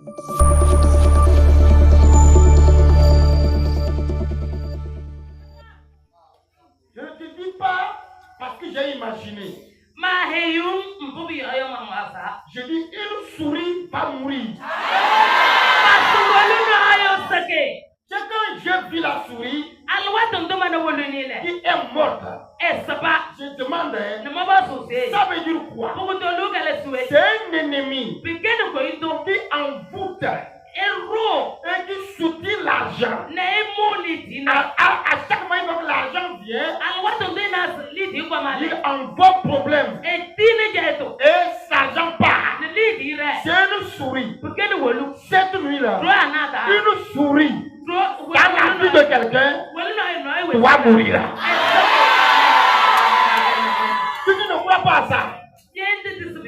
Je ne te dis pas parce que j'ai imaginé. Je dis, une souris va mourir. C'est quand j'ai vu la souris qui est morte. Je demande, ça veut dire quoi? C'est un ennemi qui envoûte et qui soutient l'argent. À chaque moment que l'argent vient, il envoie problème. Et l'argent part. C'est une souris. Cette nuit-là, une souris dans la vie de quelqu'un doit mourir. Si tu ne crois pas à ça,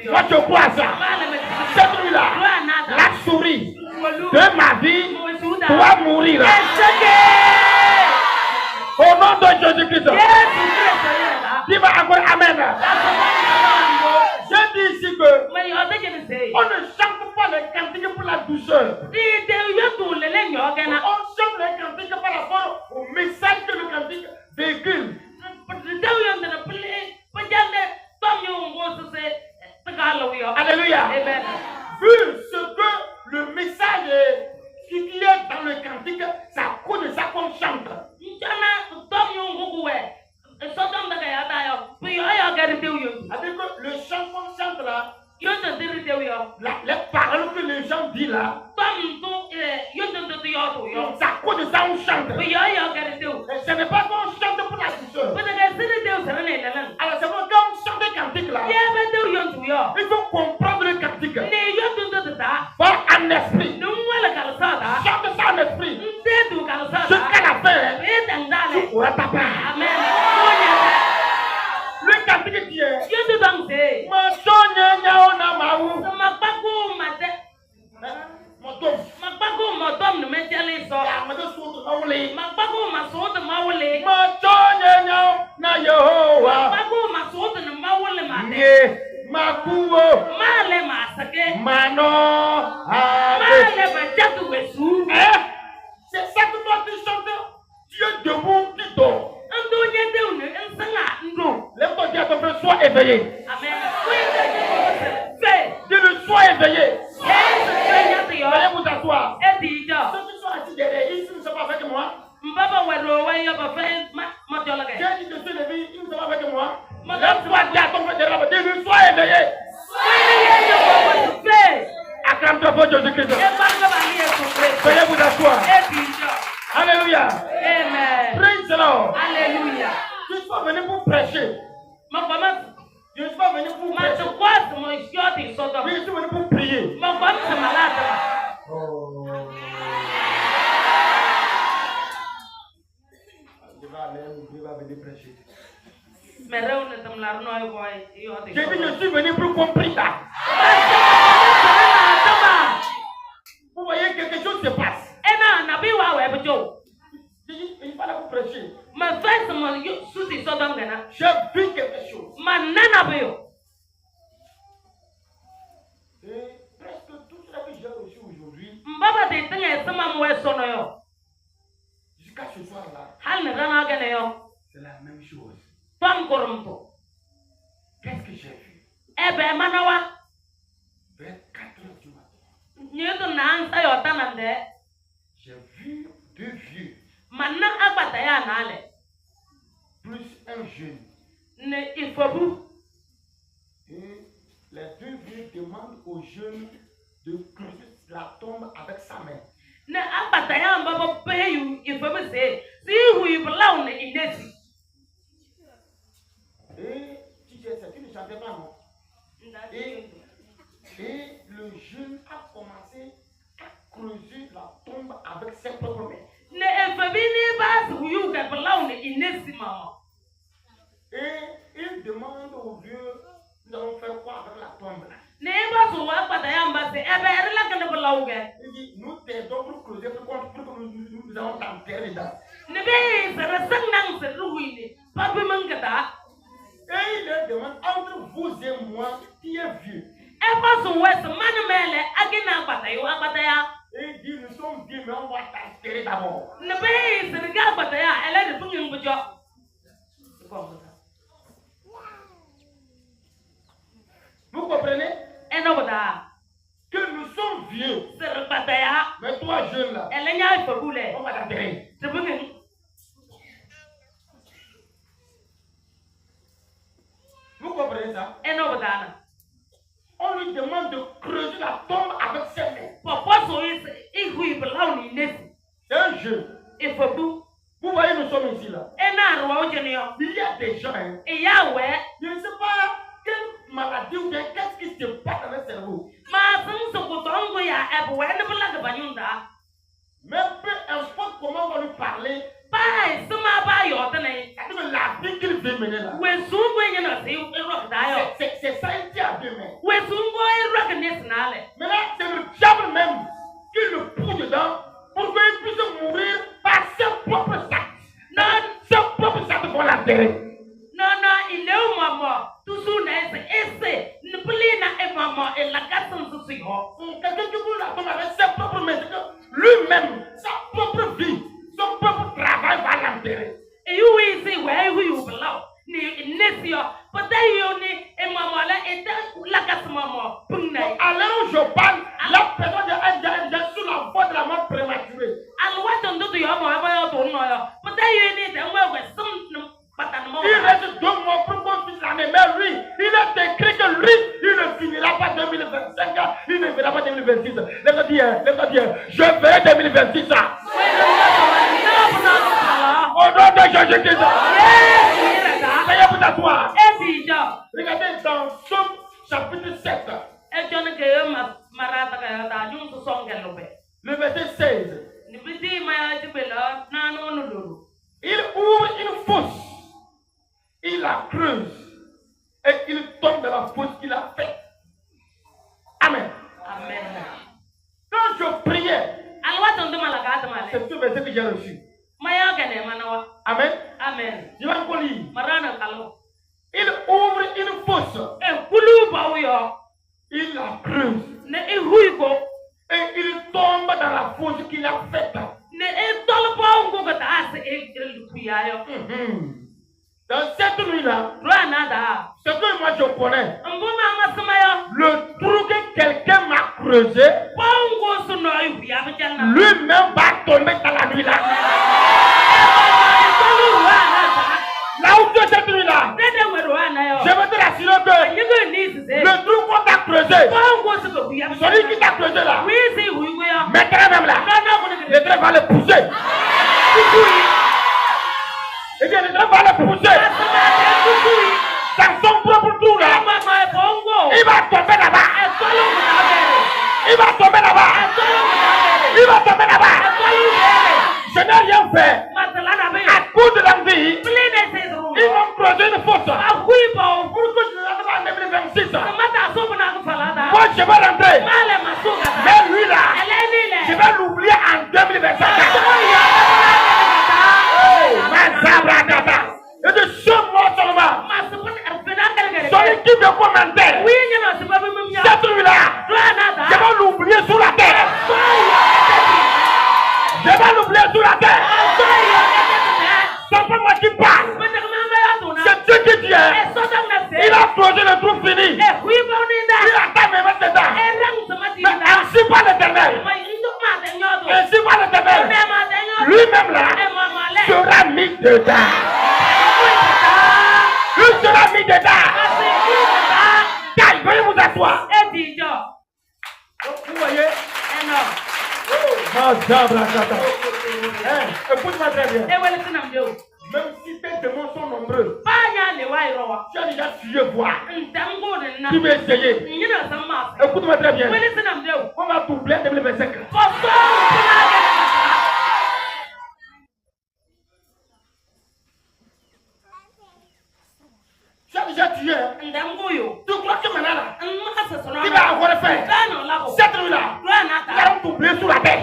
moi je crois à ça. Cette nuit-là, la souris de ma vie doit mourir. Au nom de Jésus-Christ. Dis-moi encore Amen. Je dis ici que on ne chante pas les cantiques pour la douceur. On chante les cantiques par rapport au message que le cantique véhicule. Alléluia. Vu ce que le message qui est dans le cantique, c'est à cause de ça qu'on chante. Avec le chant qu'on chante là, les paroles que les gens disent là, c'est à cause de ça qu'on chante. Ce n'est pas qu'on chante pour la douceur. Alors c'est pourquoi quand on chante le cantique là, il faut comprendre le cantique. Pas en esprit. Chante ça en esprit. Jusqu'à la fin, tu pourras ta part. Amen. Le cantique qui est ma sonne na maou. Na Yehovah. C'est ça que toi tu chantes. Dieu debout qui dort. Lève-toi, dis à ton frère, sois éveillé. Dis-le, sois éveillé. Veuillez vous asseoir. Ceux qui sont assis derrière, ils ne sont pas avec moi. J'ai dit de se lever, ils ne sont pas avec moi. Lève-toi, dis à ton frère derrière, dis-le, sois éveillé. Acclame-toi pour Jésus-Christ. Veuillez vous asseoir. Alléluia. Amen. Praise the Lord. Alléluia. Je ne suis pas venu pour prêcher. Je ne suis pas venu pour prêcher. Je suis venu pour prier. Je vais venir prêcher. J'ai dit, je suis venu pour comprendre ça. Vous voyez, quelque chose se passe. J'ai dit, il fallait vous prêcher. J'ai vu quelque chose. Et presque tout ce que j'ai reçu aujourd'hui, jusqu'à ce soir-là, c'est la même chose. Qu'est-ce que j'ai vu? Vers 4 heures du matin, j'ai vu 2 vieux plus un jeune. Et les 2 vieux demandent au jeune de creuser la tombe avec sa main. Et tu sais, tu ne chantais pas, non? Et le jeune a commencé à creuser la tombe avec ses propres mains. Et il demande au vieux, nous allons faire quoi avec la tombe? Il dit, nous t'aidons pour creuser pour que nous allons t'enterrer dedans. Et il leur demande, entre vous et moi, qui est vieux? mais on va t'altérer d'abord. Ne paye, c'est le gars, elle a de tout le monde. Vous comprenez? Et non, que nous sommes vieux. C'est le pataya. Mais toi, jeune là, elle est là, il faut bouler. On va t'altérer. C'est bon. Vous comprenez ça? Et non, on lui demande de creuser la tombe avec ses mains. C'est un jeu. Vous voyez, nous sommes ici là. Il y a des gens, hein, je ne sais pas quelle maladie ou bien qu'est-ce qui se passe dans le cerveau. Mais peu importe comment on va lui parler, la vie qu'il veut mener là, c'est ça il tient à deux mains. Mais là, c'est le diable même qui le pousse dedans pour qu'il puisse mourir par ses propres actes. Ses propres actes vont l'enterrer. Non, il est où maman? Toujours essaie. Ne plus na maman et la garçon se suit. Quelqu'un qui vous la donne avec ses propres mains, lui-même, sa propre vie, son propre travail va l'enterrer. Et you will say where you belong. Ni peut-être et maman là et la garçon maman. Alors je parle, la personne est sous la voie de la mort prématurée. Alors what on do to your mama to know? Peut-être you need il reste 2 mois pour qu'on puisse l'année, mais lui, il est écrit que lui, il ne finira pas 2025, il ne verra pas 2026. Laisse-moi dire, je verrai 2026. Au nom de Jésus-Christ. Veuillez vous asseoir. Regardez dans Somme chapitre 7. Le verset 16. Il ouvre une fosse. Il la creuse et il tombe dans la fosse qu'il a faite. Amen. Amen. Quand je priais, c'est ce verset que j'ai reçu. Amen. Amen. Je vais encore lire. Il ouvre une fosse. Il la creuse. Et il tombe dans la fosse qu'il a faite. Dans cette nuit-là, ce que moi je connais, le trou que quelqu'un m'a creusé, lui-même va tomber dans la nuit-là. Là où tu es cette nuit-là, je veux te rassurer que le trou qu'on t'a creusé, celui qui t'a creusé là, maintenant même là, le train va le pousser. Et bien, le train va le pousser dans son propre trou là. Il va tomber là-bas. Il va tomber là-bas. Il va tomber là-bas. Je n'ai rien fait. À cause de l'envie, ils vont creuser une fosse pour que je ne rentre pas en 2026. Moi, je vais rentrer. Mais lui là, je vais l'oublier en 2025. Et de ce mois seulement, celui qui me commentait, cette nuit-là, je vais l'oublier sous la terre. Je vais l'oublier sous la terre. C'est pas moi qui parle. C'est Dieu qui dit. Il a creusé le trou fini. Il attend me mettre dedans. Mais ainsi par l'Éternel. Ainsi par l'Éternel. Lui-même là sera mis dedans. Lui sera mis dedans. Car veuillez vous asseoir. Vous voyez? Écoute-moi très bien. Même si tes démons sont nombreux, tu as déjà tué voir. Tu veux essayer. Écoute-moi très bien. On va doubler 2025. Tu as déjà tué. Tu crois que maintenant là, tu vas encore le faire. Cette nuit-là, nous allons doubler sous la terre.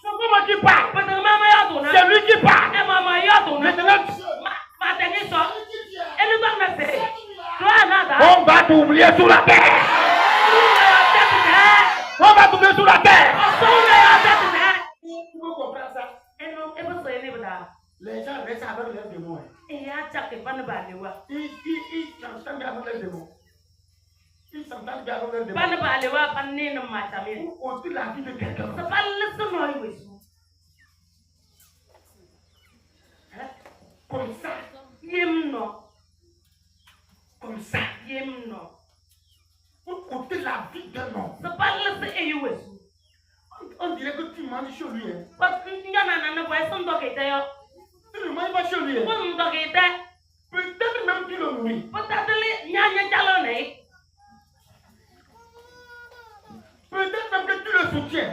C'est moi qui parle. C'est lui qui parle. On va t'oublier sous la terre. On va tomber sur la terre. Vous comprenez ça? Les gens restent avec leurs démons. Ils s'entendent bien avec leurs démons. Ils s'entendent bien avec leurs démons. Ou aussi la vie de quelqu'un. Comme ça. Comme ça. Pour ôter la vie d'un homme. On dirait que tu manges chez lui. Tu ne manges pas chez lui. Peut-être même tu le nourris. Peut-être même que tu le soutiens.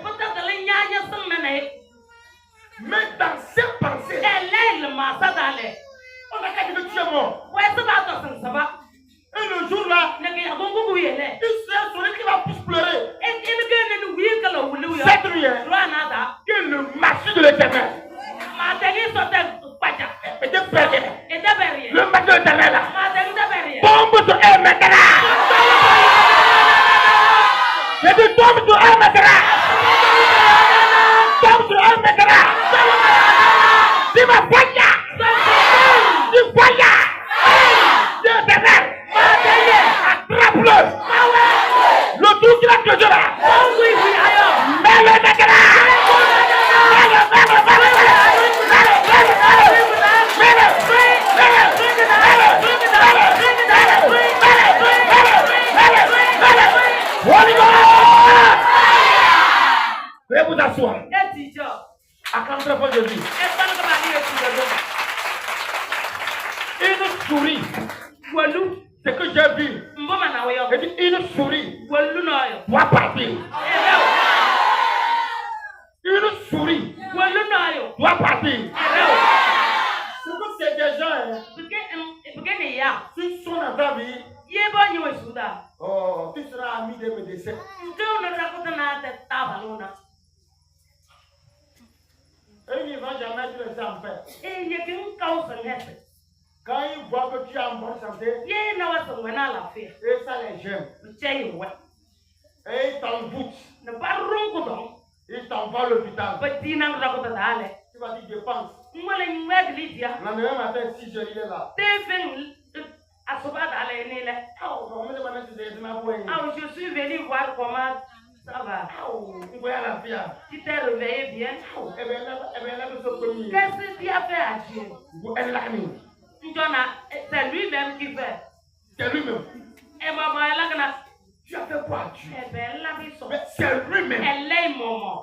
Mais dans ses pensées, on a qu'à dire que tu es mort. Et le jour-là, il sait celui qui va plus pleurer. Cette nuit, que le marché de l'Éternel. Le marché de l'Éternel là. Tombe sur elle maintenant. Je dis tombe sur elle maintenant. Tombe sur elle maintenant. Dis ma foya. Dis foya. Dis l'Éternel. Attrape-le. Le trou qu'il a creusé là. Mets-le maintenant. Veuillez vous asseoir. Acclame très fort Jésus. Une souris. C'est que j'ai vu. J'ai dit une souris doit partir. Une souris doit partir. C'est que c'est des gens qui sont dans ta vie. Oh, tu seras ami des médecins. Et ils ne vont jamais te laisser en paix. Quand ils voient que tu es en bonne santé, et ça les gêne. Et ils t'envoûtent. Ils t'envoient à l'hôpital. Tu vas dire dépense. Le lendemain matin, si je lis là. Je suis venu voir comment ça va. Tu t'es réveillé bien. Qu'est-ce que tu as fait à Dieu? C'est lui-même qui fait. C'est lui-même. Et maman, elle a tu as fait quoi à Dieu? C'est lui-même. Elle est maman.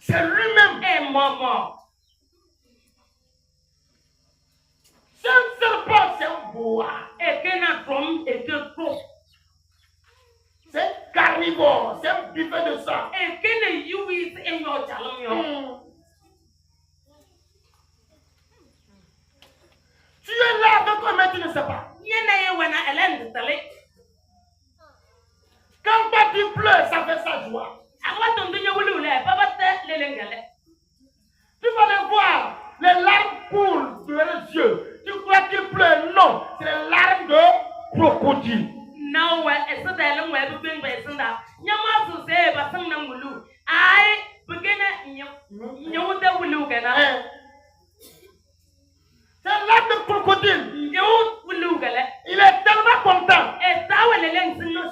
C'est lui-même. Et maman. C'est un serpent, c'est un boa. Et qu'un homme et que trop. C'est carnivore, c'est un buffet de sang. Et qu'un youis et your chalon. Tu es là avec toi, mais tu ne sais pas. Quand toi tu pleures, ça fait sa joie. Tu vas les voir, les larmes coulent de leurs yeux. Tu crois qu'ils pleurent? Non, c'est les larmes de crocodile. C'est un larme de crocodile. Il est tellement content.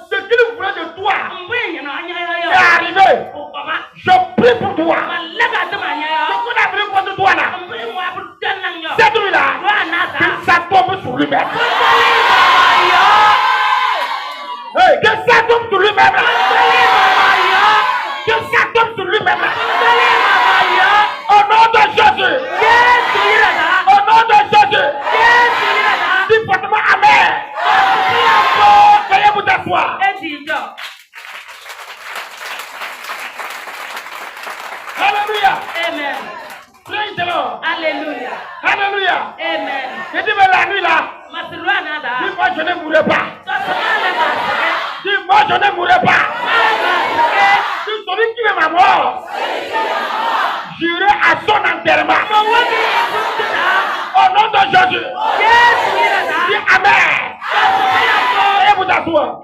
Ce qu'il voulait de toi est arrivé. Je prie pour toi. Ce qu'on a pris contre toi là, cette nuit-là, que ça tombe sur lui-même. Hey, que ça tombe sur lui-même. Que ça tombe sur lui-même. Au nom de Jésus. Au nom de Jésus. Dis fortement Amen. Veuillez vous asseoir. Alléluia. Amen. Praise the Lord. Alléluia. Alléluia. Amen. Et dis mais la nuit là. Dis-moi je ne mourrai pas. Dis-moi je ne mourrai pas. Dis celui qui est ma mort. J'irai à son enterrement. Au nom de Jésus. Dis Amen. Et vous vous asseoir.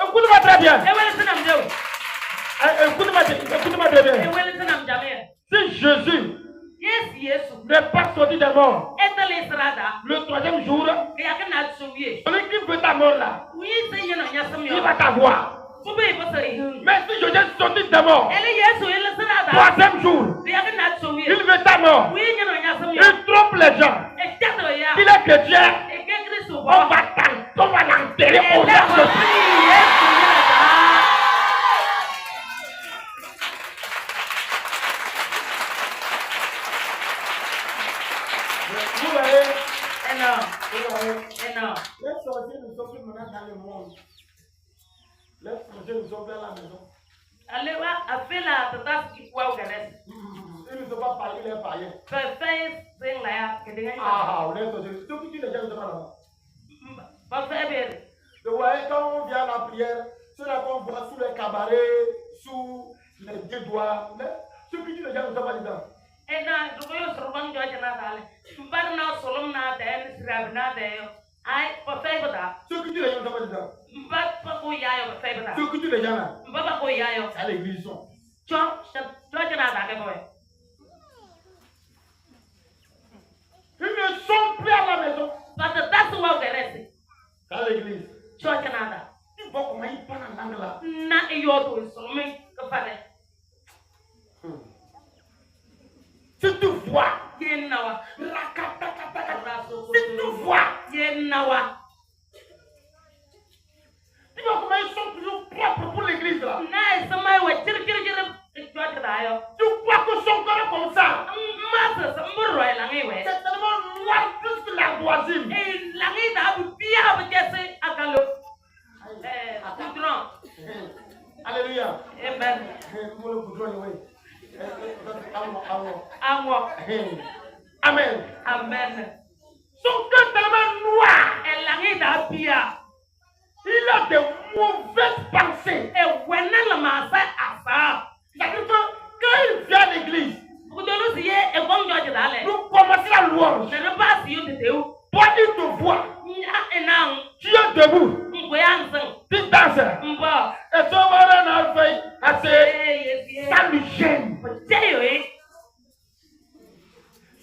Écoutez-moi très bien. Écoutez-moi très bien. Si Jésus n'est pas sorti des morts, le troisième jour, celui qui veut ta mort là, il va t'avoir. Mais si Jésus est sorti des morts, troisième jour, il veut ta mort. Il trompe les gens. Il est chrétien. On va l'enterrer au large de Laisse sortir nous autres maintenant dans le monde. Laisse sortir nous autres à la maison. Ils ne sont pas parlés, les païens. Ah, laisse sortir. Tout qui les gens ne sont pas là. Vous voyez, quand on vient à la prière, ceux-là qu'on voit sous les cabarets, sous les deux doigts, ceux qui les gens ne sont pas dedans. Ceux qui les gens ne sont pas dedans. Ceux qui les gens là, à l'église sont. Ils ne sont plus à la maison. À l'église. Tu vois comment ils parlent en langue là. Si tu vois, si tu vois, tu vois comment ils sont toujours propres pour l'église là. Tu crois que son corps est comme ça. C'est tellement noir plus que l'ardoisine. Alléluia. Amen. Amen. Son cœur est tellement noir. Il a de mauvaises pensées. C'est-à-dire que quand il vient à l'église, nous commençons la louange. Toi, il te voit. Tu es debout. Tu danses. Et ton mari n'a fait assez. Ça lui gêne.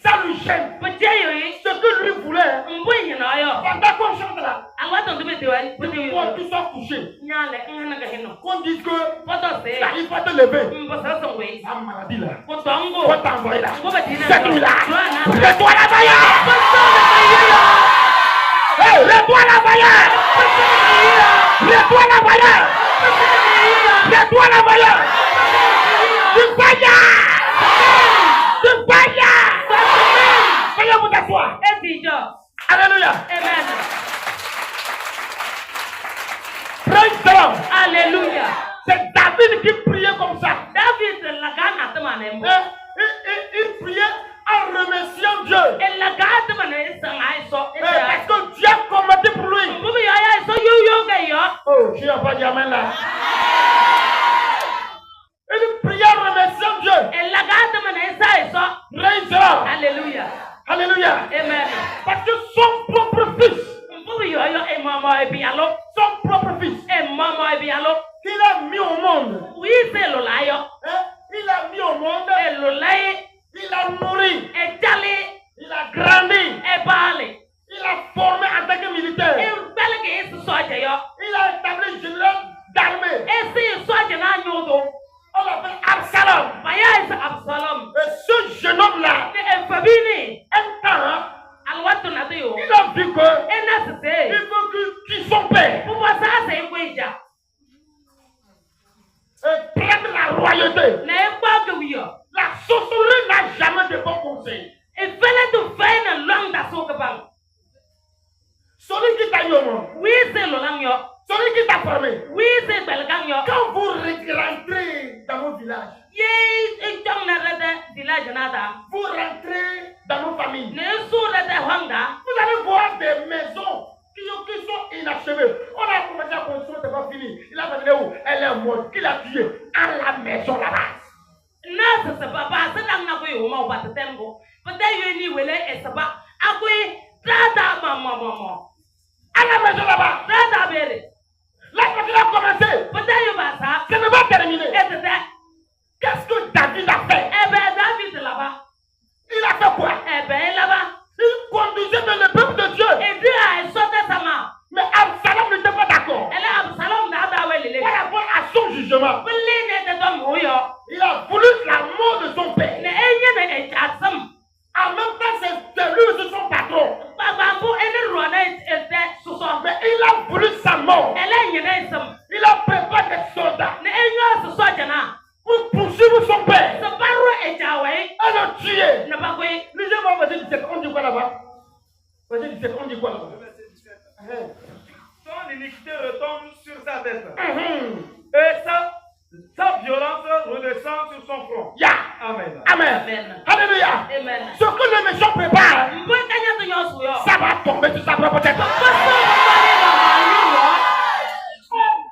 Ça lui gêne. Ce que lui voulait. Pendant qu'on chante là. Toi, tu sois couché. Qu'on dise que il faut te lever. La maladie là. Faut t'envoyer là. C'est lui là. Lève-toi la baillère. Lève-toi la baillère. Lève-toi la baillère. Lève-toi la baillère. Du baillard. Du baillard. Veuillez vous asseoir. Alléluia. Amen. Praise the Lord. Alléluia. C'est David qui priait comme ça. Il priait en remerciant Dieu. Parce que Dieu a commandé pour lui. Oh, je n'ai pas dit amen là. Il priait en remerciant Dieu. Praise the Lord. Alléluia. Alléluia. Amen. Parce que son propre fils. Son propre fils. Il a mis au monde. Il a mis au monde. Il a nourri. Il a grandi. Il a formé en tant que militaire. Il a établi général d'armée. On l'appelle Absalom. Et ce jeune homme-là, un temps, il a vu que il veut qu'il son père prenne la royauté. La sorcellerie n'a jamais de bons conseils. Celui qui t'a eu au monde, celui qui t'a formé, quand vous rentrez dans vos villages, vous rentrez dans vos familles, vous allez voir des maisons qui sont inachevées. On a commencé à construire, c'est pas fini. Il a fait où? Elle est morte. Qui l'a tuée? À la maison là-bas. la maison là-bas. La bataille a commencé. Ça ne va pas terminer. Qu'est-ce que David a fait? Il a fait quoi? Il conduisait dans le peuple de Dieu. Mais Absalom n'était pas d'accord. Par rapport à son jugement, il a voulu la mort de son père. En même temps, c'est lui aussi son patron. Mais il a voulu sa mort. Il a préparé des soldats pour poursuivre son père et le tuer. Lisez-moi verset 17, on dit quoi là-bas? Verset 17, on dit quoi là-bas? Son iniquité retombe sur sa tête. Et sa violence redescend sur son front. Yeah. Amen. Amen. Alléluia. Ce que le méchant prépare, ça va tomber sur sa propre tête.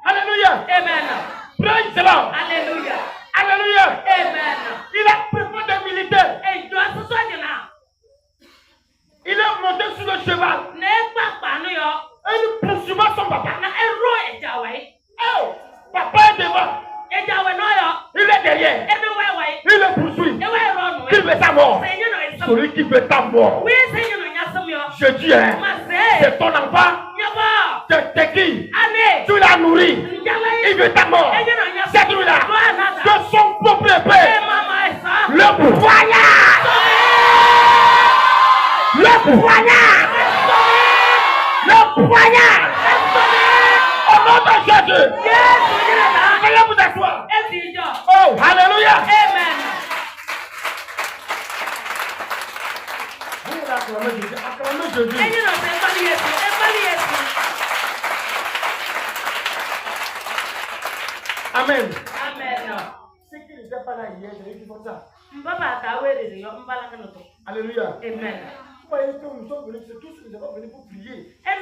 Alléluia. Amen. Praise the Lord. Alléluia. Alléluia. Amen. Il a préparé des militaires. Il est monté sur le cheval. Et il poursuivait son papa. Oh, papa est devant. Il est derrière. Il le poursuit. Qui veut sa mort? Celui qui veut ta mort. Je dis, hein, c'est ton enfant. C'est qui? Tu l'as nourri. Il veut ta mort. C'est lui-là. De son propre épée. Le poignard. Le poignard. Le poignard. Au nom de Jésus. Veuillez vous asseoir. Oh, alléluia. Amen. Vous acclamez Jésus. Acclamez Jésus. Amen. Amen. Ceux qui n'étaient pas là hier, je vais dire comme ça. Alléluia. Amen. Vous voyez que nous sommes venus, c'est tous nous avons venus pour prier. Vous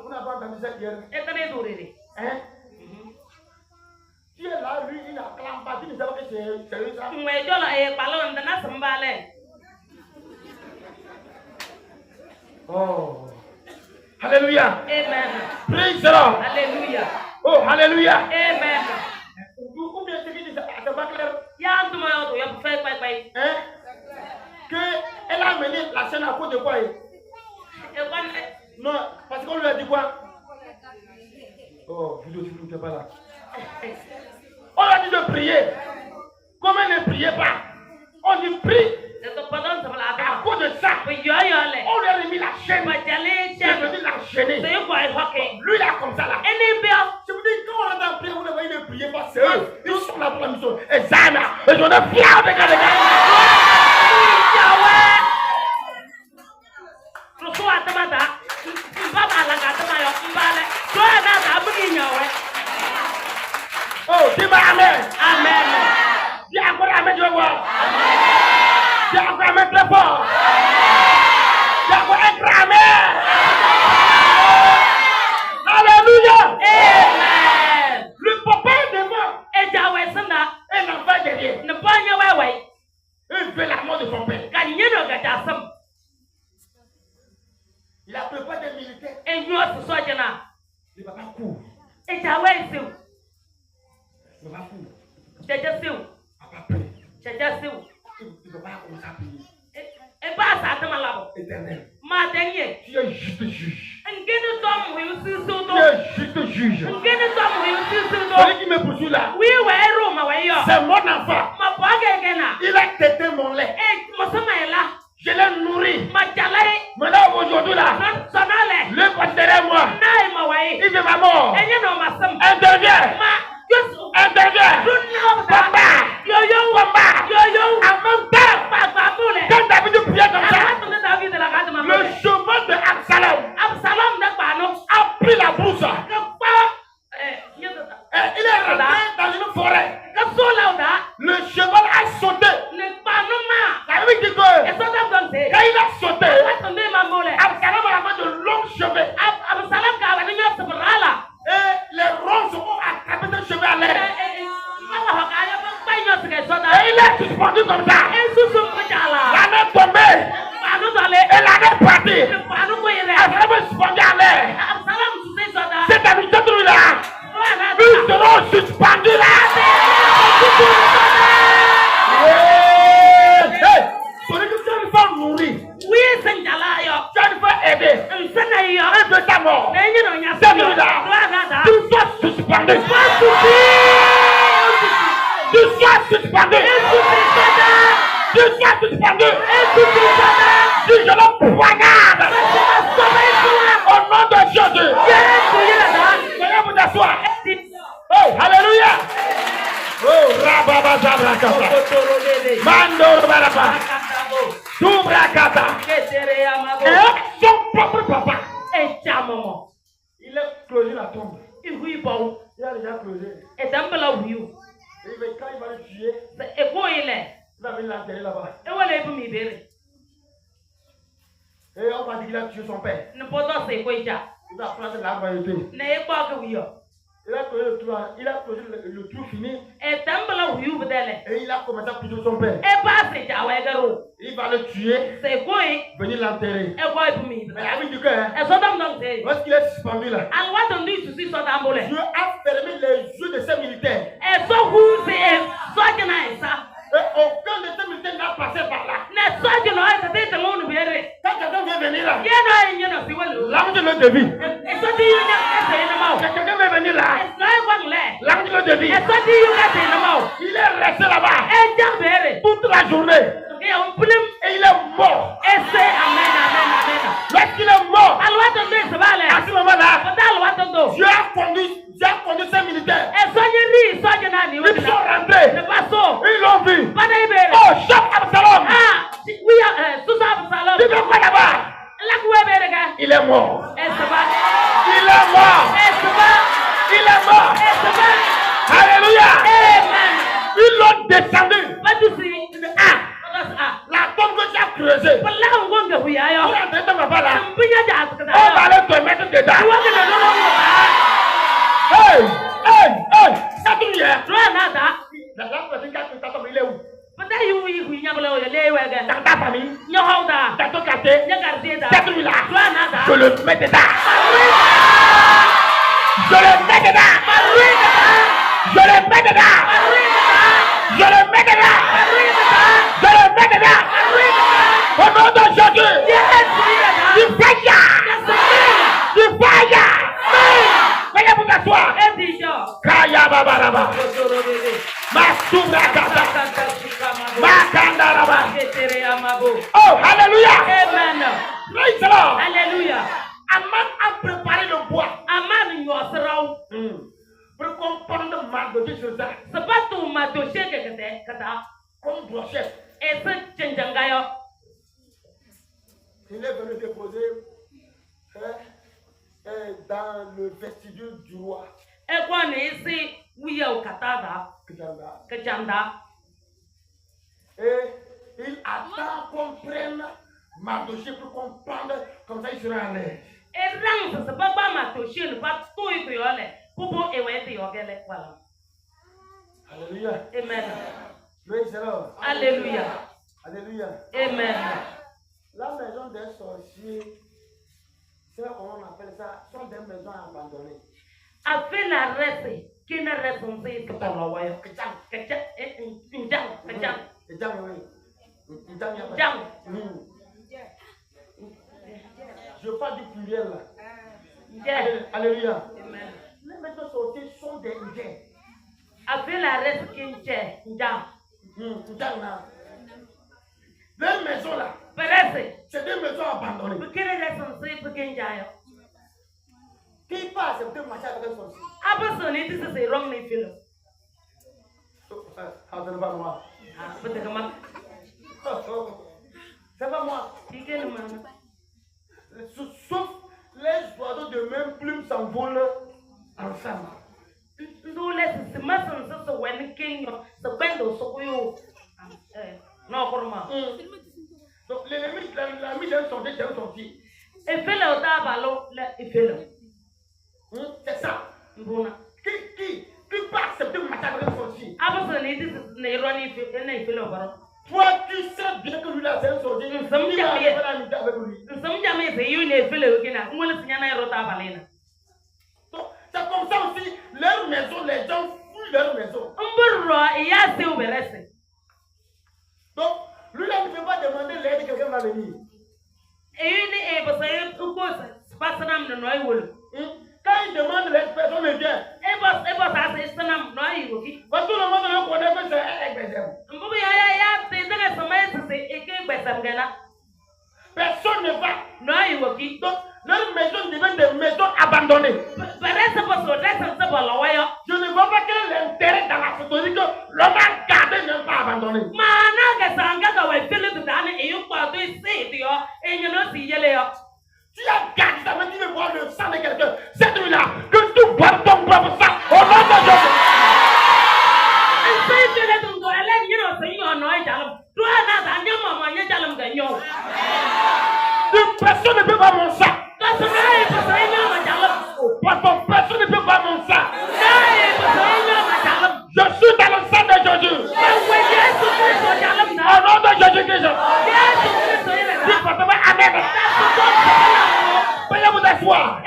n'avez pas entendu ça hier. Hein? Tu es là, lui, il acclame pas. Tu ne sais pas que c'est ça. Oh. Alléluia. Amen. Praise the Lord. Alléluia. Oh, alléluia. Amen. Ou bien ce qui dit, c'est pas clair. Hein? Que elle a amené la scène à cause de quoi? Non, parce qu'on lui a dit quoi? Oh, vous n'êtes pas là. On lui a dit de prier. Comment ne priez pas? On dit prie. À cause de ça, on lui a remis la chaîne. C'est venu la gêner. Lui, il a comme ça là. Je vous dis, quand on entend prier, vous ne voyez ne prier pas, c'est eux. Ils sont là pour la mission. Et ça, ils ont des fiers de gars. Oh, dis-moi amen. Amen. Dis encore amen, je vais voir. Dis encore amen très fort. Dis encore un grand amen. Alléluia. Amen. Le papa est devant. Et l'enfant est derrière. Il veut la mort de son père. Il a préparé des militaires. Le papa court. Le papa court. Papa prie. Il ne peut pas commencer à prier. Éternel. Tu es juste juge. Tu es juste juge. Celui qui me poursuit là, c'est mon enfant. Il a tété mon lait. Je l'ai nourri. Maintenant aujourd'hui là, le considère moi. Il veut ma mort. Interviens. Papa. En même temps, quand David priait comme ça, le cheval de Absalom a pris la brousse. Il est rentré dans une forêt. Le cheval a sauté. La Bible dit que quand il a sauté, Absalom a fait de longs cheveux. Et les ronces ont attrapé ce cheveux à l'air. Et il est suspendu comme ça. L'année est tombée. Et l'année est partie. mort. Celui-là, tu sois suspendu. Tu sois suspendu. Tu sois suspendu. Si je le poignarde au nom de Jésus. Veuillez vous asseoir. Oh, alléluia. Oh, rababazabrakata. Mando baraba. Subrakata. Et son propre papa. Il a closé la tombe. Il a déjà closé. Et quand il va le tuer, il va venir l'enterrer là-bas. Et on va dire qu'il a tué son père. Il a planté l'arbre à épée. Il a closé le trou fini. Et il a commencé à pousser son père. Il va le tuer. Venir l'enterrer. Mais la vie du cœur. Lorsqu'il est suspendu là, Dieu a fermé les yeux de ces militaires. Et aucun de ces militaires n'a passé par là. Quand quelqu'un vient venir là, l'ange le devine. Quelqu'un vient venir là, l'ange le devine. Il est resté là-bas toute la journée. Et il est mort. Lorsqu'il est mort, à ce moment-là, Dieu a conduit ces militaires. Ils sont rentrés. Ils l'ont vu. Oh, chef Absalom. Tu veux quoi là-bas? Il est mort. Il est mort. Il est mort. Alléluia. Ils l'ont descendu. La tombe que tu as creusée. Pour entrer dans ma balle là, on va aller te mettre dedans. Hey, hey, hey, ça tout hier. La personne qui a fait ta tombe, il est où? Dans ta famille, dans ton quartier, c'est celui-là. Je le mets dedans. Je le mets dedans. Je le mets dedans. Je le mets dedans. Je le mets dedans. Au nom de Jésus. Du fire. Du fire. Veuillez vous asseoir. Kaya babaraba. Masubrakata. Makandaraba. Oh, alléluia. Amen. Praise the Lord. Alléluia. Aman a préparé le bois. Aman nyosrau. Pour qu'on prenne Mardoché sur ça. C'est pas tout Mardoché que kata. Comme brochette. Et ce tchenjangayo. Il est venu déposer dans le vestibule du roi. Et quoi n'est-ce oui au katada. Kajanda. Et il attend qu'on prenne Mardoché pour qu'on prenne, comme ça il sera en l'air. Et rang, c'est pas Mardoché, le pas tout et piole. Pour et ouais, voilà. Alléluia. Amen. Praise the Lord. Alléluia. Alléluia. Amen. La maison des sorciers, c'est comment on appelle ça, sont des maisons abandonnées. Après la reste, qui n'a responsé que ton roi. Je parle du pluriel là. Alléluia. Les maisons sorciers sont des Indiens. Après la reste, qui les maisons là, c'est des maisons abandonnées. Qui peut accepter de marcher avec un sorcier? C'est pas moi. C'est pas moi. Sauf les oiseaux de même plume s'envolent ensemble. Donc l'ennemi d'un sorcier, c'est un sorcier. C'est ça. Qui peut accepter de marcher avec un sorcier? Toi, tu sais bien que lui là, c'est un sorcier. Il va faire l'amitié avec lui. Donc, c'est comme ça aussi, leur maison, les gens fuient leur maison. Donc, lui là ne peut pas demander l'aide, quelqu'un va venir. Quand il demande, les personnes viennent. Parce que tout le monde le connaît que c'est un Egbezem. Personne ne va. Donc, leur maison devient des maisons abandonnées. Je ne vois pas quel est l'intérêt dans la photo que l'homme a gardé n'est pas abandonné. Tu as gardé ça, mais tu veux voir le sang de quelqu'un. Cette nuit-là, que tu bois ton propre sang au nom de Jésus. Personne ne peut pas mon sang. Personne ne peut pas mon sang. Je suis dans le sang de Jésus. Au nom de Jésus-Christ. Dis fortement Amen. Veuillez vous asseoir.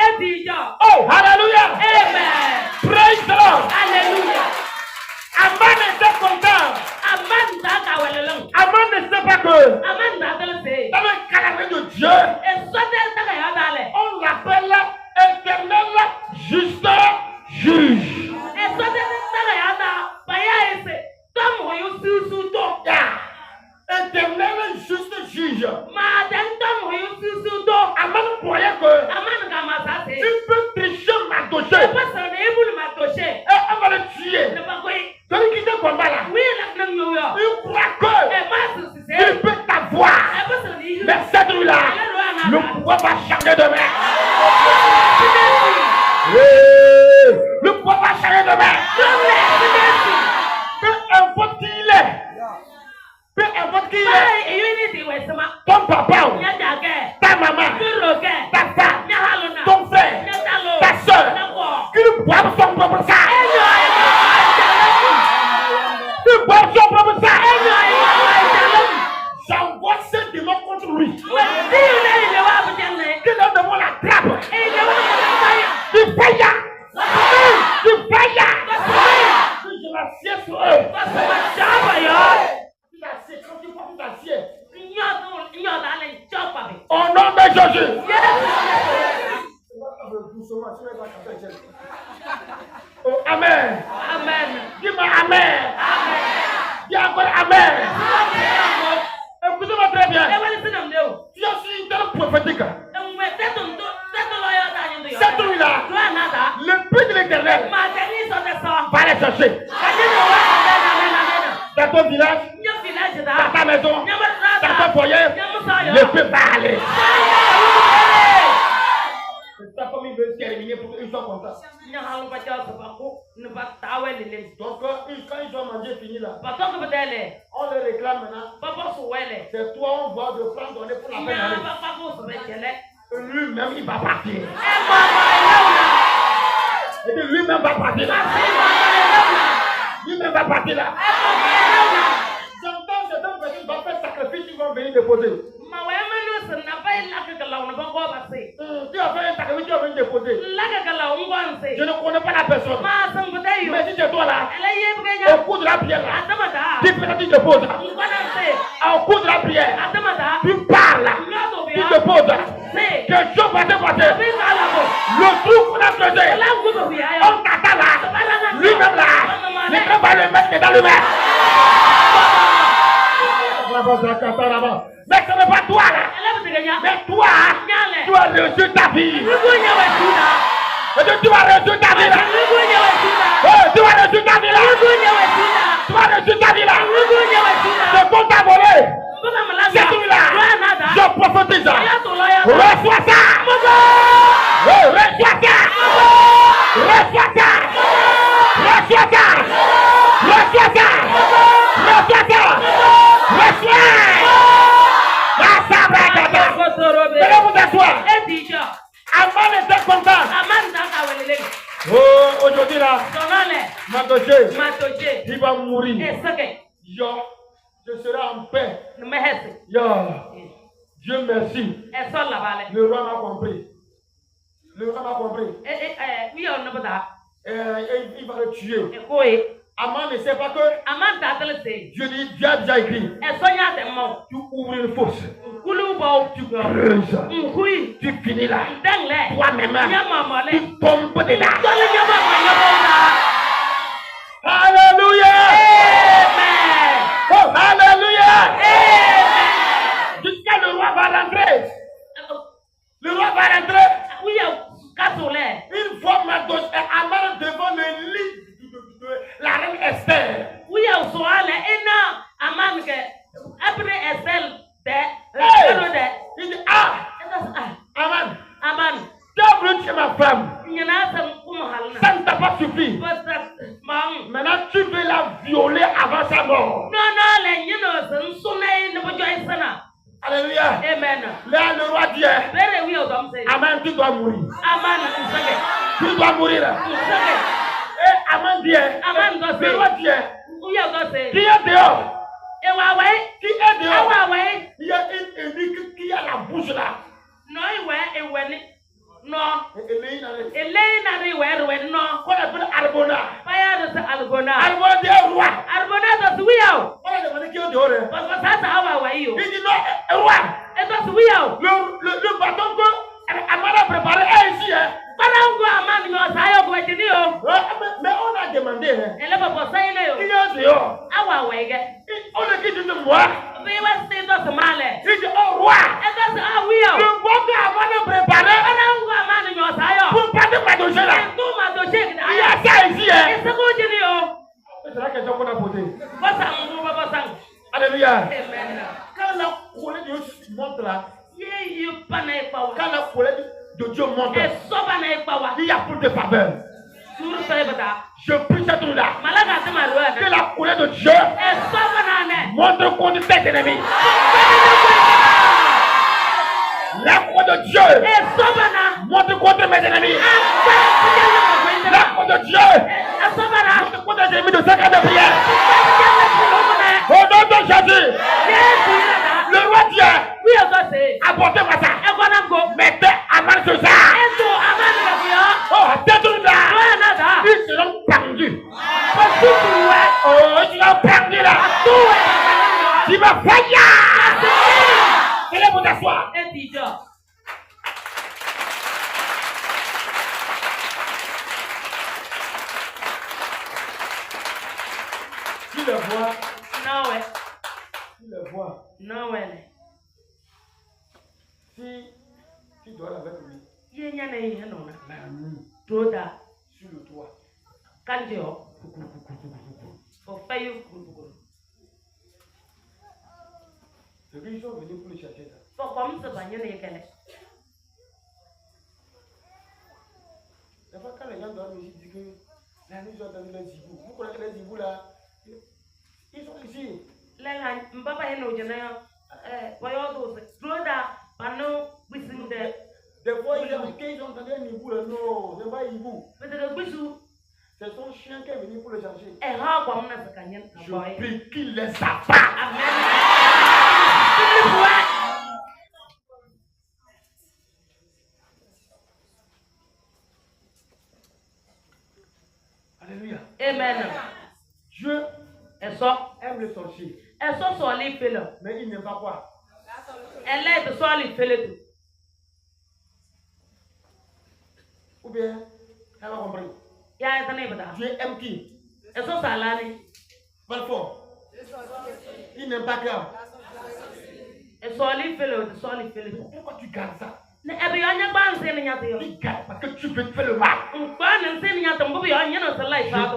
Oh, Alléluia. Amen. Praise the Lord. Alléluia. Aman était content. Aman ne sait pas que dans le calendrier de Dieu, on l'appelle éternel juste juge. Éternel juste juge. Aman croyait que il peut tricher Mardoché. Et on va le tuer. Celui qui te combat là, il croit que il peut t'avoir. Mais cette nuit-là, le pouvoir va changer demain. Le pouvoir va changer demain. Peu importe qui il est. Peu importe qui il est. Ton papa, ta maman, ta femme, ton frère, ta soeur, qu'il boive son propre sang. Qu'il boive son propre sang. J'envoie ce démon contre lui. Que le démon l'attrape. Du fire. Du fire. Que je m'assieds sur eux. Au nom de Jésus. Oh, amen. Amen. Dis-moi amen. Amen. Dis encore amen. Écoutez-moi très bien. Tu as su une telle prophétique. Cette nuit-là, le but de l'Éternel va les chercher. Dans ton village, dans ta maison, dans ton foyer, le peuple va aller. Ta famille veut terminer pour qu'ils soient contents. Donc, quand ils ont mangé fini là, on le réclame maintenant. C'est toi, on va de prendre donner pour la fin d'année. Lui-même, il va partir. Et lui-même va partir là. Lui-même va partir là. J'entends que d'autres personnes vont faire sacrifice, ils vont venir déposer. Tu as fait un sacrifice, tu vas venir déposer. Je ne connais pas la personne. Mais si c'est toi là, au cours de la prière là, tu peux te déposes. Au cours de la prière, tu parles, tu déposes. Quelque chose va te passer. Le truc qu'on a creusé, on t'attend là, lui-même là, l'écran va le mettre dans le main. Mais ce n'est pas toi là. Mais toi, tu as reçu ta vie. Tu as reçu ta vie là. Tu as reçu ta vie là. Tu as reçu ta vie là. C'est bon t'a volé. C'est tout là. Je prophétise. Reçois ça. Reçois ça. Reçois ça. Reçois ça. Reçois ça. Reçois ça. Reçois. Venez vous asseoir. Aman était content. Oh, aujourd'hui là, Mardoché, il va mourir. Yo, je serai en paix. Yo, Dieu merci. Le roi m'a compris. Le roi m'a compris. Il va le tuer. Aman ne sait pas que Dieu dit, Dieu a déjà écrit. Tu ouvres une fosse. Tu creuses. Tu finis là. Toi-même, tu tombes dedans. Alléluia. Oh, alléluia. Jusqu'à le roi va rentrer. Le roi va rentrer. Une fois Aman devant le lit de la reine Esther. Il dit, Aman, tu as voulu tuer ma femme. Ça ne t'a pas suffi. Maintenant, tu veux la violer avant sa mort. Alléluia. Amen. Là, le roi dit, Aman, tu dois mourir. Tu dois mourir. Et Aman dit, le roi dit, qui est dehors? Qui est dehors? Il y a une eunuque qui a la bouche là. Qu'on appelle Arbona. Arbona dit au roi. On a demandé qui est dehors. Il dit non, roi. Le bâton que Aman a préparé est ici. Mais on a demandé. Qui est dehors? On le dit de moi. Il dit oh roi. Le bois qu'Aman a préparé pour partir Madoché là. Il y a ça ici. C'est la question qu'on a posée. Alléluia. Quand la colère de Dieu monte là, quand la colère de Dieu monte, il y a plus de faveur. Je prie cette nuit là que la colère de Dieu montre contre tes ennemis. La colère de Dieu montre contre mes ennemis. La colère de Dieu montre contre les ennemis de 5 ans de prière. Au nom de Jésus, le roi Dieu, apportez-moi ça. Mettez Aman sur ça. Oh, détruis là. Ils seront pendus. Oh, ils seront pendus là. Tu vas faillir. Allez vous t'asseoir. Tu le vois. Tu le vois. Si tu dors avec lui, la nuit, sur le toit, c'est qu'ils sont venus pour le chercher ça. La fois quand les gens dorment ici, ils disent que la nuit ils ont entendu les zibous. Vous connaissez les zibous là? Ils sont ici. Des fois, ils ont entendu un hibou là. Non, ce n'est pas un hibou. C'est son chien qui est venu pour le chercher. Je prie qu'il les abat. Alléluia. Amen. Dieu aime le sorcier. Mais il n'aime pas quoi? Ou bien, ça va comprendre. Dieu aime qui? Parfois, il n'aime pas quoi? Pourquoi tu gardes ça? Tu gardes parce que tu veux te faire le mal. Je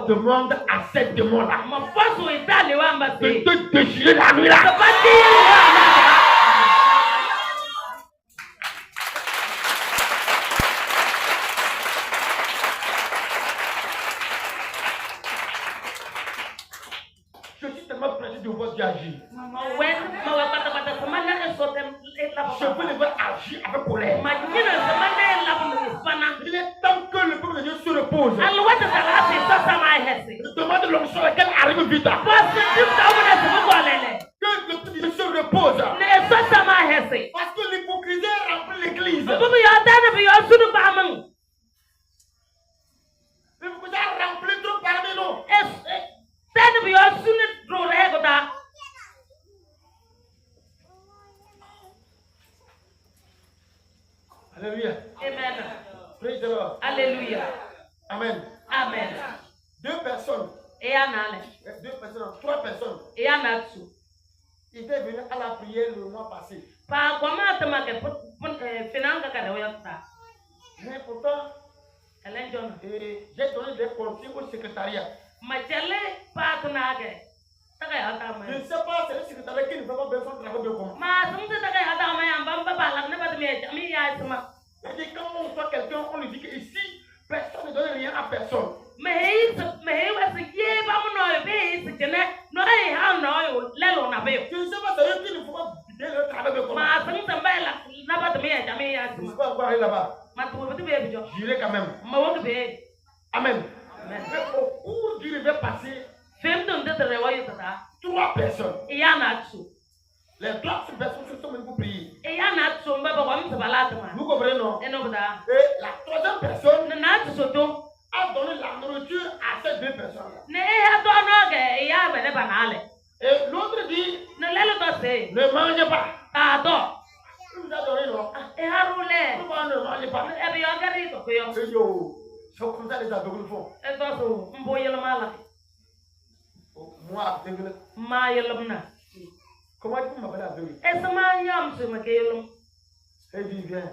demande à cette démon-là de te déchirer la nuit là. Je suis tellement pressé de voir Dieu agir. Je veux le voir agir avec colère. Il est temps que le peuple de Dieu se repose. Demande l'onction qu'elle arrive vite. Que le peuple de Dieu se repose. Parce que l'hypocrisie remplit l'église. L'hypocrisie remplit trop parmi nous. Alléluia. Amen. Amen. 2 personnes. Et anale. 2 personnes, 3 personnes. Et anatsu. Ils étaient venus à la prière le mois passé. Pa comment te marquer pour financer ça. Mais pourtant, j'ai donné des consignes au secrétariat. Je ne sais pas, c'est le secrétariat qui ne fait pas besoin de travailler de comment. C'est-à-dire quand on voit quelqu'un, on lui dit qu'ici, personne ne donne rien à personne. Je ne sais pas, c'est eux qui ne font pas bien le travail de comment. Je ne sais pas encore aller là-bas. J'irai quand même. Amen. Mais au cours du réveil passé, 3 personnes. Les 3 personnes se sont venues pour prier. Vous comprenez, non? Et la 3e personne a donné la nourriture à ces 2 personnes. Et l'autre dit, ne mangez pas. Il nous a donné, non? Pourquoi ne mangez pas? C'est comme ça les aveugles font. Moi, aveugle. Comment tu m'appelles aveugle? Et dit, viens.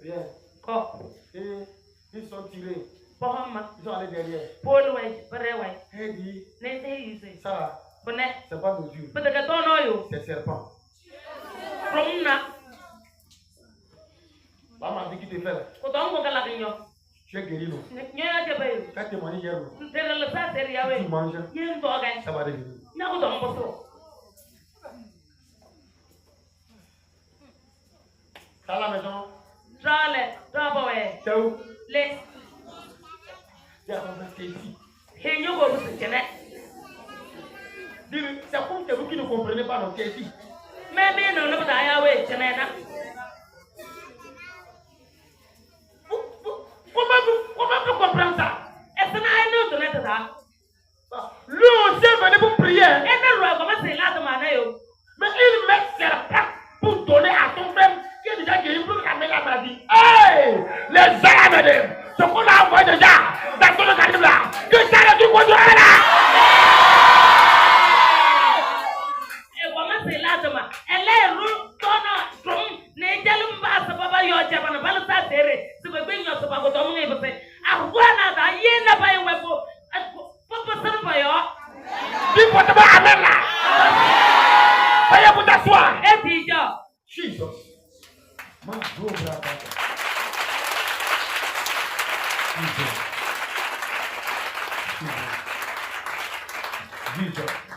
Viens. Et ils sont tirés. Ils sont allés derrière. Et dit, ça, c'est pas nos dieux. C'est serpent. Maman dit qui te fait là. Tu es guéri, non? Quand tu manges hier, tu manges, ça va revenir. Dans la maison, c'est où? C'est ici. C'est comme c'est vous qui ne comprenez pas, non? C'est ici. Comment vous comprenez ça? Lui aussi est venu pour prier. Mais il met serpent pour donner à son frère qui est déjà guéri pour ramener la maladie. Hey! Les armes, ce qu'on a envoyé déjà dans ton organisme là, que ça ne du contrôle là! Dis moi amen là. Veuillez vous asseoir. Jesus.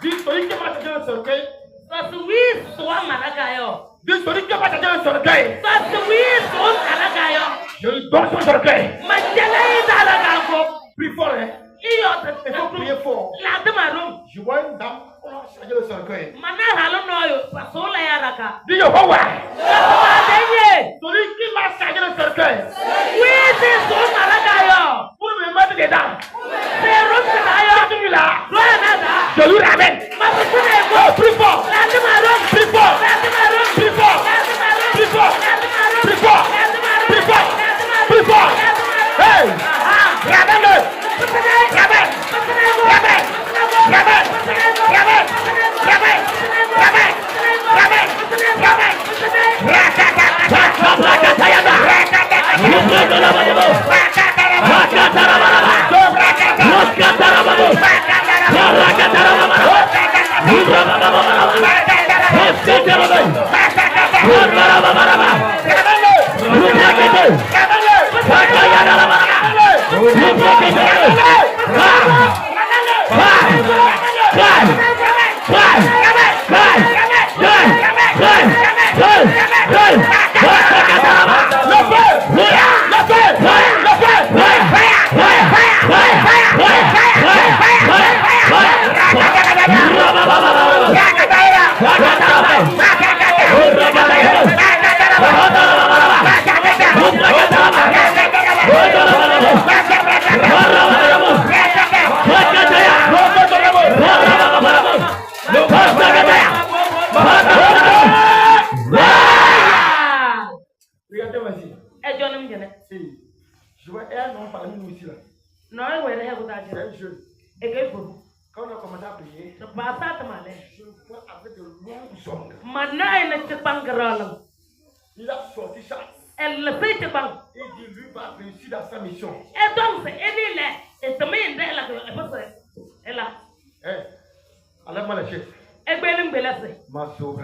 Dis celui qui m'a acheté un cercueil. Dis celui qui m'a acheté un cercueil. Je lui donne son cercueil. Plus fort, hein? Il faut prier fort. Je vois une dame, on a chargé le cercueil. Dis Yehovah. Celui qui m'a chargé le cercueil. Pour me mettre dedans. Celui-là. Je lui ramène. Plus fort. Plus fort. Plus fort. Plus fort. Plus fort. Plus fort. Plus fort. Hey! Ramène-le. Ramène. Ramène. Ramène. Ramène. Ramène. Ramène. Ramène. Ramène. Rama enfants parmi nous ici là. Non, C'est un jeu. Et que vous? Quand on a commencé à prier, je vois avec de longues ongles. Il a sorti ça. Elle le fait pas. Il dit lui va réussir dans sa mission. Et donc, elle est là. Et ça est là. Eh, enlève-moi la chaise. Et bien, elle est là. Ma sauve.